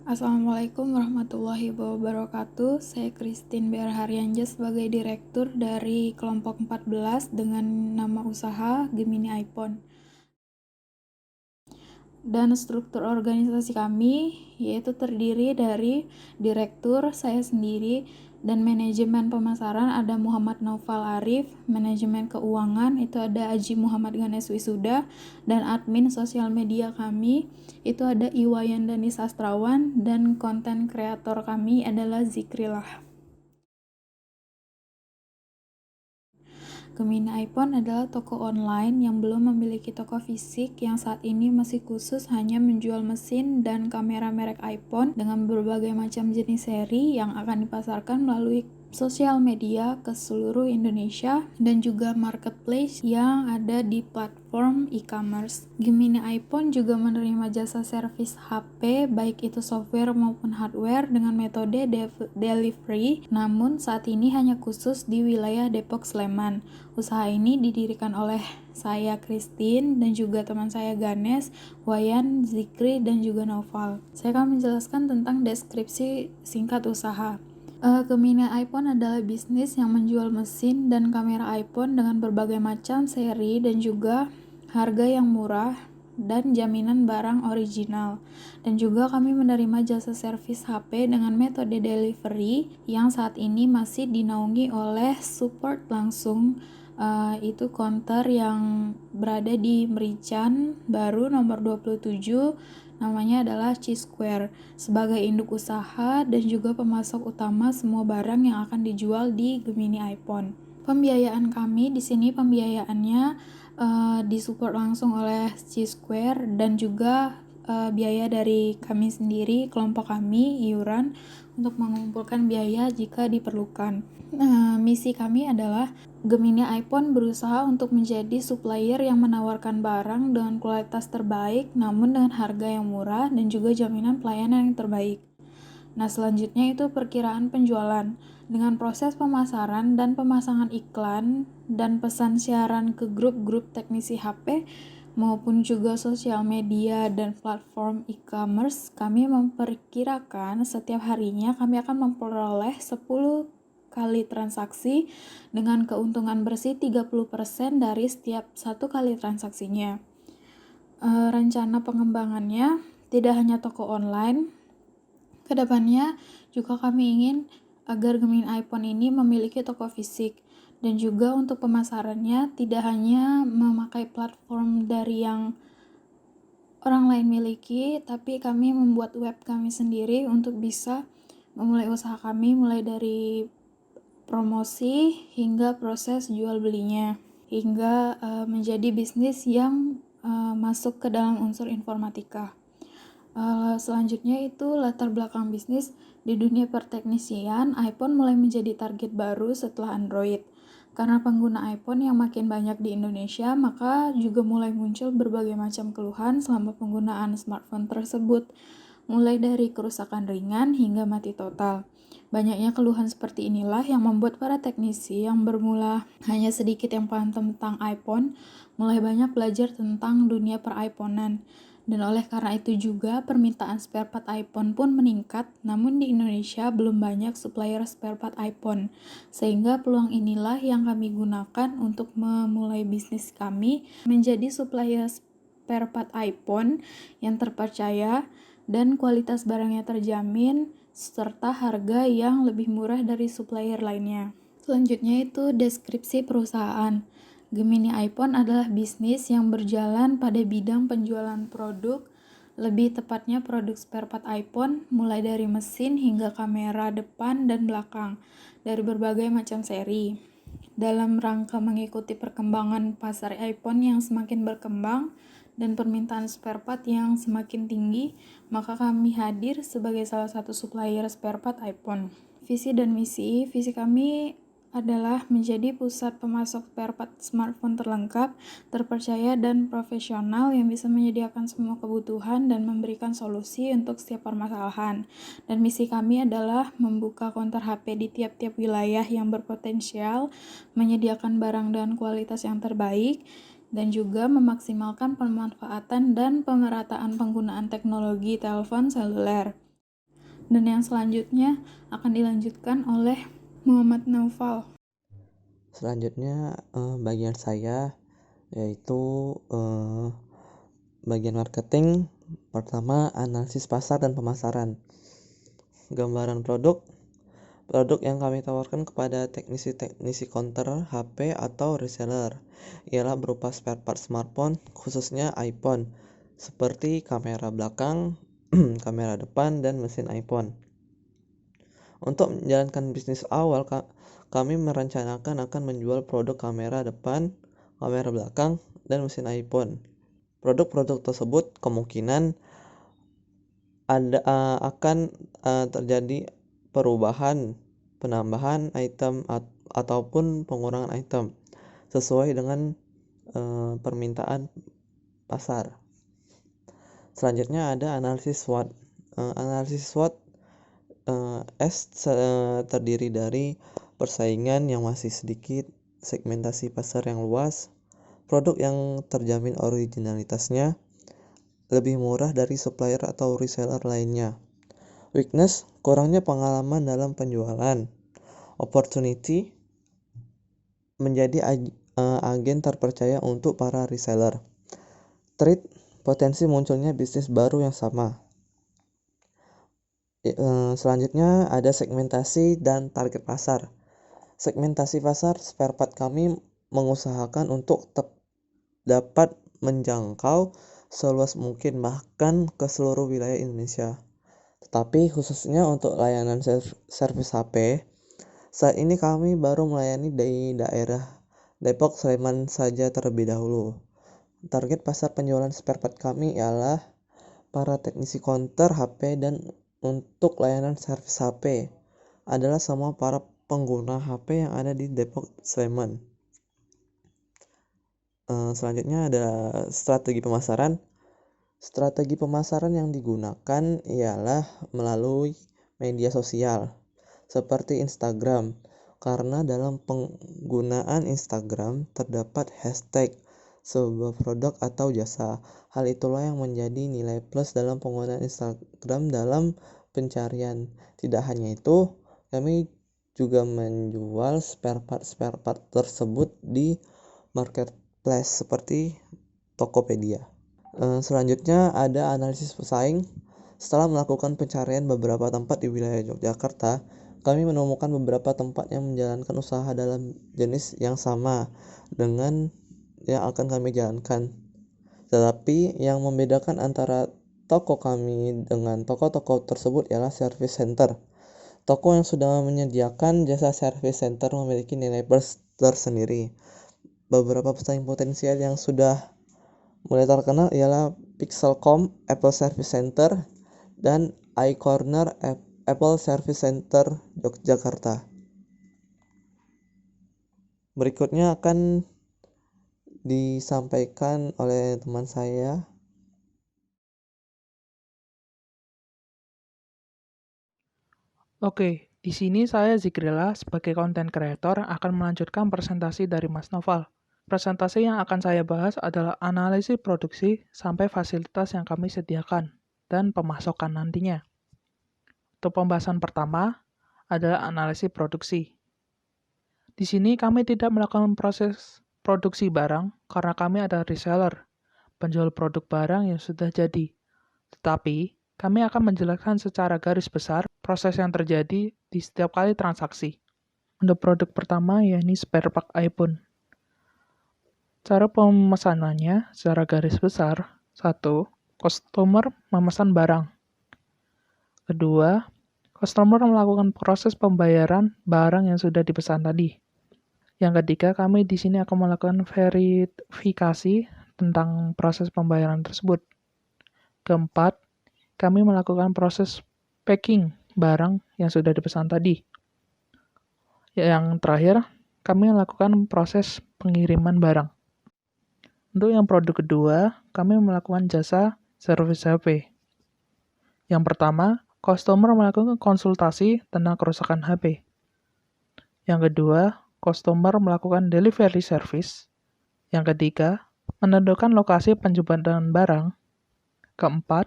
Assalamualaikum warahmatullahi wabarakatuh. Saya Christine B.R. Haryanjas sebagai Direktur dari kelompok 14 dengan nama usaha Gemini iPhone. Dan struktur organisasi kami yaitu terdiri dari direktur, saya sendiri, dan manajemen pemasaran ada Muhammad Naufal Arif, manajemen keuangan itu ada Aji Muhammad Ganes Wisuda, dan admin sosial media kami itu ada Iwayan Dani Sastrawan, dan konten kreator kami adalah Zikrillah. Gemini iPhone adalah toko online yang belum memiliki toko fisik yang saat ini masih khusus hanya menjual mesin dan kamera merek iPhone dengan berbagai macam jenis seri yang akan dipasarkan melalui sosial media ke seluruh Indonesia dan juga marketplace yang ada di platform e-commerce. Gemini iPhone juga menerima jasa servis HP baik itu software maupun hardware dengan metode delivery, namun saat ini hanya khusus di wilayah Depok Sleman. Usaha ini didirikan oleh saya Christine dan juga teman saya Ganes, Wayan, Zikri, dan juga Naufal. Saya akan menjelaskan tentang deskripsi singkat usaha. Gemini iPhone adalah bisnis yang menjual mesin dan kamera iPhone dengan berbagai macam seri dan juga harga yang murah dan jaminan barang original. Dan juga kami menerima jasa servis HP dengan metode delivery yang saat ini masih dinaungi oleh support langsung, itu counter yang berada di Merican Baru nomor 27, namanya adalah C-Square, sebagai induk usaha dan juga pemasok utama semua barang yang akan dijual di Gemini iPhone. Pembiayaan kami di sini pembiayaannya disupport langsung oleh C-Square dan juga biaya dari kami sendiri, kelompok kami, iuran untuk mengumpulkan biaya jika diperlukan. Misi kami adalah Gemini iPhone berusaha untuk menjadi supplier yang menawarkan barang dengan kualitas terbaik namun dengan harga yang murah dan juga jaminan pelayanan yang terbaik. Nah, selanjutnya itu perkiraan penjualan. Dengan proses pemasaran dan pemasangan iklan dan pesan siaran ke grup-grup teknisi HP maupun juga sosial media dan platform e-commerce, kami memperkirakan setiap harinya kami akan memperoleh 10 kali transaksi dengan keuntungan bersih 30% dari setiap satu kali transaksinya. Rencana pengembangannya tidak hanya toko online, kedepannya juga kami ingin agar Gemini iPhone ini memiliki toko fisik dan juga untuk pemasarannya tidak hanya memakai platform dari yang orang lain miliki, tapi kami membuat web kami sendiri untuk bisa memulai usaha kami mulai dari promosi hingga proses jual belinya hingga menjadi bisnis yang masuk ke dalam unsur informatika. Selanjutnya itu latar belakang bisnis di dunia perteknisian. iPhone mulai menjadi target baru setelah Android. Karena pengguna iPhone yang makin banyak di Indonesia, maka juga mulai muncul berbagai macam keluhan selama penggunaan smartphone tersebut, mulai dari kerusakan ringan hingga mati total. Banyaknya keluhan seperti inilah yang membuat para teknisi yang bermula hanya sedikit yang paham tentang iPhone, mulai banyak belajar tentang dunia per-iPhonean. Dan oleh karena itu juga permintaan spare part iPhone pun meningkat, namun di Indonesia belum banyak supplier spare part iPhone. Sehingga peluang inilah yang kami gunakan untuk memulai bisnis kami menjadi supplier spare part iPhone yang terpercaya dan kualitas barangnya terjamin serta harga yang lebih murah dari supplier lainnya. Selanjutnya itu deskripsi perusahaan. Gemini iPhone adalah bisnis yang berjalan pada bidang penjualan produk, lebih tepatnya produk spare part iPhone, mulai dari mesin hingga kamera depan dan belakang, dari berbagai macam seri. Dalam rangka mengikuti perkembangan pasar iPhone yang semakin berkembang dan permintaan spare part yang semakin tinggi, maka kami hadir sebagai salah satu supplier spare part iPhone. Visi dan misi kami adalah menjadi pusat pemasok spare part smartphone terlengkap, terpercaya, dan profesional yang bisa menyediakan semua kebutuhan dan memberikan solusi untuk setiap permasalahan. Dan misi kami adalah membuka counter HP di tiap-tiap wilayah yang berpotensial, menyediakan barang dan kualitas yang terbaik, dan juga memaksimalkan pemanfaatan dan pemerataan penggunaan teknologi telepon seluler. Dan yang selanjutnya akan dilanjutkan oleh Muhammad Naufal. Selanjutnya bagian saya yaitu bagian marketing. Pertama, analisis pasar dan pemasaran. Gambaran produk yang kami tawarkan kepada teknisi counter HP atau reseller ialah berupa spare part smartphone, khususnya iPhone, seperti kamera belakang, kamera depan, dan mesin iPhone. Untuk menjalankan bisnis awal, kami merencanakan akan menjual produk kamera depan, kamera belakang, dan mesin iPhone. Produk-produk tersebut kemungkinan akan terjadi perubahan, penambahan item ataupun pengurangan item sesuai dengan permintaan pasar. Selanjutnya ada analisis SWOT. Analisis SWOT terdiri dari persaingan yang masih sedikit, segmentasi pasar yang luas, produk yang terjamin originalitasnya, lebih murah dari supplier atau reseller lainnya. Weakness, kurangnya pengalaman dalam penjualan. Opportunity, menjadi agen terpercaya untuk para reseller. Threat, potensi munculnya bisnis baru yang sama. Selanjutnya ada segmentasi dan target pasar. Segmentasi pasar spare part kami mengusahakan untuk dapat menjangkau seluas mungkin bahkan ke seluruh wilayah Indonesia. Tetapi khususnya untuk layanan servis HP, saat ini kami baru melayani di daerah Depok, Sleman saja terlebih dahulu. Target pasar penjualan spare part kami ialah para teknisi counter HP, dan untuk layanan servis HP adalah semua para pengguna HP yang ada di Depok, Sleman. Selanjutnya ada strategi pemasaran. Strategi pemasaran yang digunakan ialah melalui media sosial seperti Instagram, karena dalam penggunaan Instagram terdapat hashtag sebuah produk atau jasa. Hal itulah yang menjadi nilai plus dalam penggunaan Instagram dalam pencarian. Tidak hanya itu, kami juga menjual spare part tersebut di marketplace seperti Tokopedia. Selanjutnya ada analisis pesaing. Setelah melakukan pencarian beberapa tempat di wilayah Yogyakarta, kami menemukan beberapa tempat yang menjalankan usaha dalam jenis yang sama dengan yang akan kami jalankan. Tetapi yang membedakan antara toko kami dengan toko-toko tersebut ialah service center. Toko yang sudah menyediakan jasa service center memiliki nilai plus tersendiri. Beberapa pesaing potensial yang sudah mulai terkenal ialah Pixelcom, Apple Service Center, dan iCorner, Apple Service Center Yogyakarta. Berikutnya akan disampaikan oleh teman saya. Oke, di sini saya Zikrila sebagai content creator akan melanjutkan presentasi dari Mas Noval. Presentasi yang akan saya bahas adalah analisis produksi sampai fasilitas yang kami sediakan dan pemasokan nantinya. Untuk pembahasan pertama adalah analisis produksi. Di sini kami tidak melakukan proses produksi barang karena kami adalah reseller, penjual produk barang yang sudah jadi. Tetapi, kami akan menjelaskan secara garis besar proses yang terjadi di setiap kali transaksi. Untuk produk pertama yakni spare part iPhone. Cara pemesanannya secara garis besar. 1. Customer memesan barang. Kedua, customer melakukan proses pembayaran barang yang sudah dipesan tadi. Yang ketiga, kami di sini akan melakukan verifikasi tentang proses pembayaran tersebut. Keempat, kami melakukan proses packing barang yang sudah dipesan tadi. Yang terakhir, kami melakukan proses pengiriman barang. Untuk yang produk kedua, kami melakukan jasa servis HP. Yang pertama, customer melakukan konsultasi tentang kerusakan HP. Yang kedua, customer melakukan delivery service. Yang ketiga, menentukan lokasi penjemputan barang. Keempat,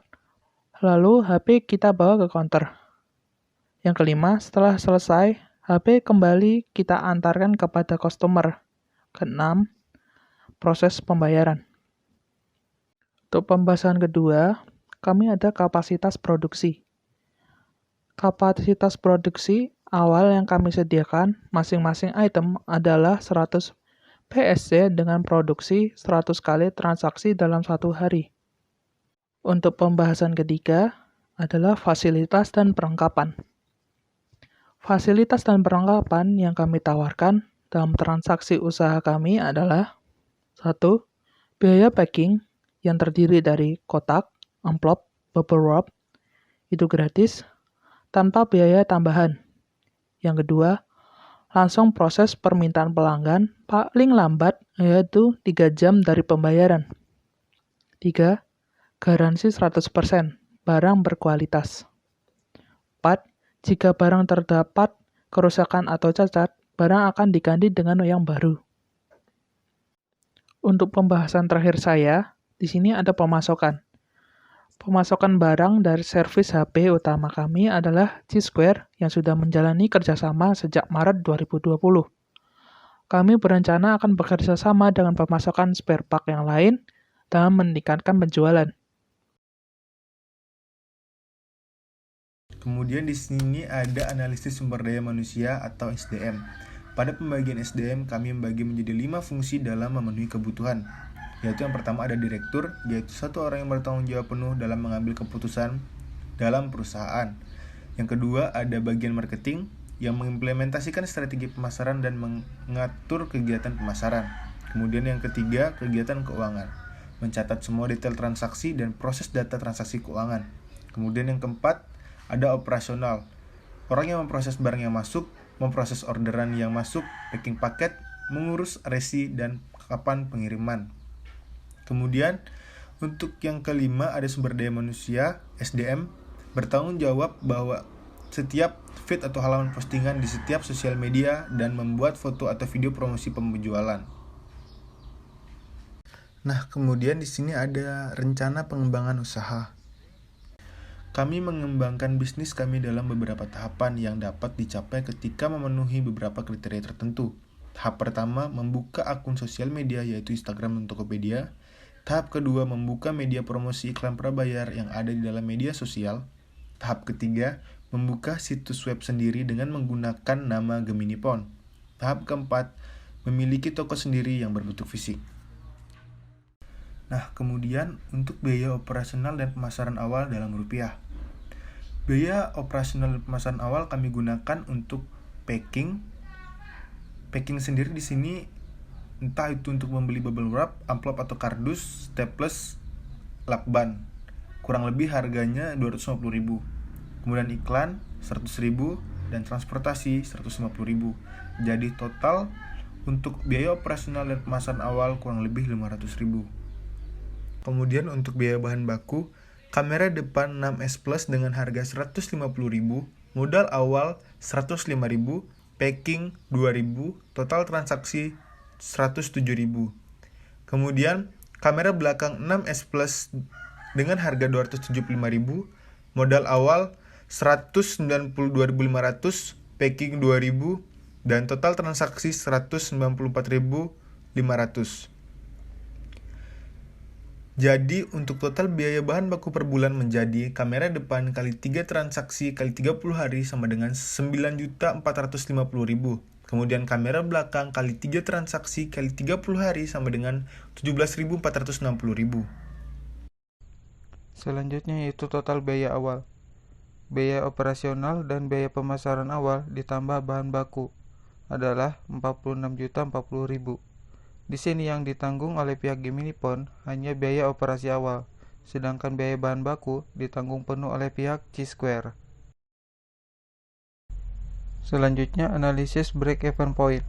lalu HP kita bawa ke counter. Yang kelima, setelah selesai, HP kembali kita antarkan kepada customer. Keenam, proses pembayaran. Untuk pembahasan kedua, kami ada kapasitas produksi. Kapasitas produksi awal yang kami sediakan masing-masing item adalah 100 PSC dengan produksi 100 kali transaksi dalam satu hari. Untuk pembahasan ketiga adalah fasilitas dan perlengkapan. Fasilitas dan perlengkapan yang kami tawarkan dalam transaksi usaha kami adalah 1. Biaya packing yang terdiri dari kotak, amplop, bubble wrap, itu gratis, tanpa biaya tambahan. Yang kedua, langsung proses permintaan pelanggan paling lambat yaitu 3 jam dari pembayaran. 3. Garansi 100%, barang berkualitas. 4. Jika barang terdapat kerusakan atau cacat, barang akan diganti dengan yang baru. Untuk pembahasan terakhir saya, di sini ada pemasokan. Pemasokan barang dari servis HP utama kami adalah G-Square yang sudah menjalani kerjasama sejak Maret 2020. Kami berencana akan bekerja sama dengan pemasokan spare part yang lain dalam meningkatkan penjualan. Kemudian di sini ada analisis sumber daya manusia atau SDM. Pada pembagian SDM, kami membagi menjadi 5 fungsi dalam memenuhi kebutuhan. Yaitu yang pertama ada direktur, yaitu satu orang yang bertanggung jawab penuh dalam mengambil keputusan dalam perusahaan. Yang kedua ada bagian marketing yang mengimplementasikan strategi pemasaran dan mengatur kegiatan pemasaran. Kemudian yang ketiga kegiatan keuangan, mencatat semua detail transaksi dan proses data transaksi keuangan. Kemudian yang keempat ada operasional, orang yang memproses barang yang masuk, memproses orderan yang masuk, packing paket, mengurus resi dan kapan pengiriman. Kemudian untuk yang kelima ada sumber daya manusia, SDM, bertanggung jawab bahwa setiap feed atau halaman postingan di setiap sosial media dan membuat foto atau video promosi penjualan. Nah, kemudian di sini ada rencana pengembangan usaha. Kami mengembangkan bisnis kami dalam beberapa tahapan yang dapat dicapai ketika memenuhi beberapa kriteria tertentu. Tahap pertama, membuka akun sosial media yaitu Instagram dan Tokopedia. Tahap kedua, membuka media promosi iklan prabayar yang ada di dalam media sosial. Tahap ketiga, membuka situs web sendiri dengan menggunakan nama Gemini Phone. Tahap keempat, memiliki toko sendiri yang berbentuk fisik. Nah, kemudian untuk biaya operasional dan pemasaran awal dalam rupiah. Biaya operasional dan pemasaran awal kami gunakan untuk packing. Packing sendiri di sini entah itu untuk membeli bubble wrap, amplop atau kardus, staples, lakban. Kurang lebih harganya 250.000. Kemudian iklan 100.000 dan transportasi 150.000. Jadi total untuk biaya operasional dan pemasaran awal kurang lebih 500.000. Kemudian untuk biaya bahan baku, kamera depan 6S Plus dengan harga 150.000, modal awal 105.000, packing 2.000, total transaksi 107.000. Kemudian kamera belakang 6S Plus dengan harga 275.000, modal awal 192.500, packing 2.000, dan total transaksi 194.500. Jadi untuk total biaya bahan baku per bulan menjadi kamera depan kali 3 transaksi kali 30 hari sama dengan 9.450.000. Kemudian kamera belakang kali 3 transaksi kali 30 hari sama dengan 17.460.000. Selanjutnya yaitu total biaya awal. Biaya operasional dan biaya pemasaran awal ditambah bahan baku adalah 46.040.000. Di sini yang ditanggung oleh pihak Gemini Phone hanya biaya operasi awal, sedangkan biaya bahan baku ditanggung penuh oleh pihak G-Square. Selanjutnya analisis break-even point.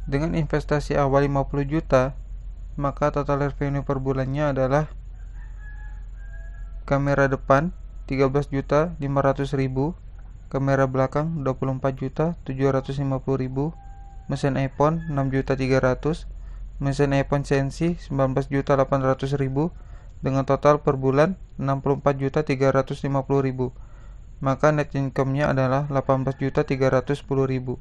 Dengan investasi awal 50 juta, maka total revenue per bulannya adalah kamera depan 13.500.000, kamera belakang 24.750.000, mesin iPhone 6.300.000, mesin iPhone Sensi 19.800.000 dengan total per bulan 64.350.000. maka net income-nya adalah 18.310.000.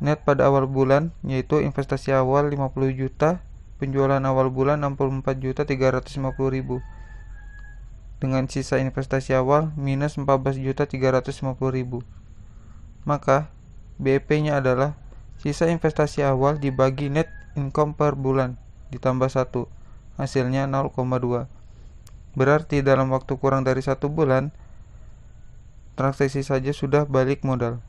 Net pada awal bulan yaitu investasi awal 50 juta, penjualan awal bulan 64.350.000. Dengan sisa investasi awal minus 14.350.000. Maka BEP-nya adalah sisa investasi awal dibagi net income per bulan ditambah 1, hasilnya 0,2. Berarti dalam waktu kurang dari 1 bulan, transaksi saja sudah balik modal.